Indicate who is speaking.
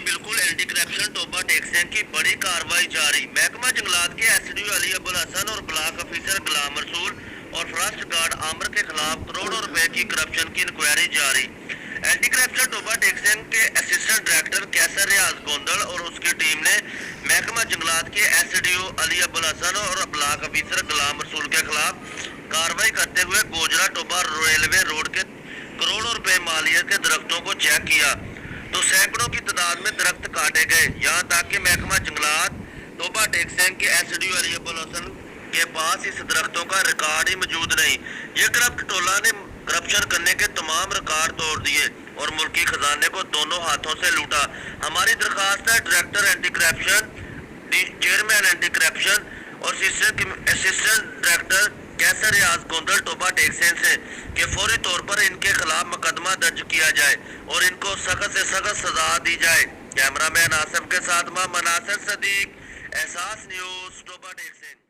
Speaker 1: بالکل anti corruption Toba ٹیکسین کی بڑی کارروائی جاری۔ محکمہ جنگلات کے SDO علی ابوالحسن اور بلاک آفیسر غلام رسول اور فارسٹ گارڈ عامر کے خلاف کروڑوں روپے کی کرپشن کی انکوائری جاری۔ اینٹی کرپشن ٹوبہ ٹیکسین کے اسسٹنٹ ڈائریکٹر کیسر ریاض گوندل اور اس کی ٹیم نے محکمہ جنگلات کے SDO علی ابوالحسن اور بلاک آفیسر غلام رسول کے خلاف کارروائی کرتے ہوئے گوجرا ٹوبہ ریلوے روڈ کے کروڑوں روپے مالیت کے درختوں کو چیک کیا تو سینکڑوں کی تعداد میں درخت کاٹے گئے، یہاں تک کہ محکمہ جنگلات ٹوبہ ٹیکسین کے SDO علی ابوالحسن کے پاس اس درختوں کا ریکارڈ ہی موجود نہیں۔ یہ کرپٹ ٹولہ نے کرپشن کرنے کے تمام ریکارڈ توڑ دیے اور ملکی خزانے کو دونوں ہاتھوں سے لوٹا۔ ہماری درخواست ہے director anti corruption, chairman anti corruption اور اسسٹنٹ ڈائریکٹر کیسر ریاض گوندل ٹوبہ ٹیکسین سے کہ فوری طور پر ان کے خلاف مقدمہ درج کیا جائے اور ان کو سخت سے سخت سزا دی جائے۔ کیمرہ مین آصف کے ساتھ مناصر صدیق، احساس نیوز، ٹوبہ ٹیکسین۔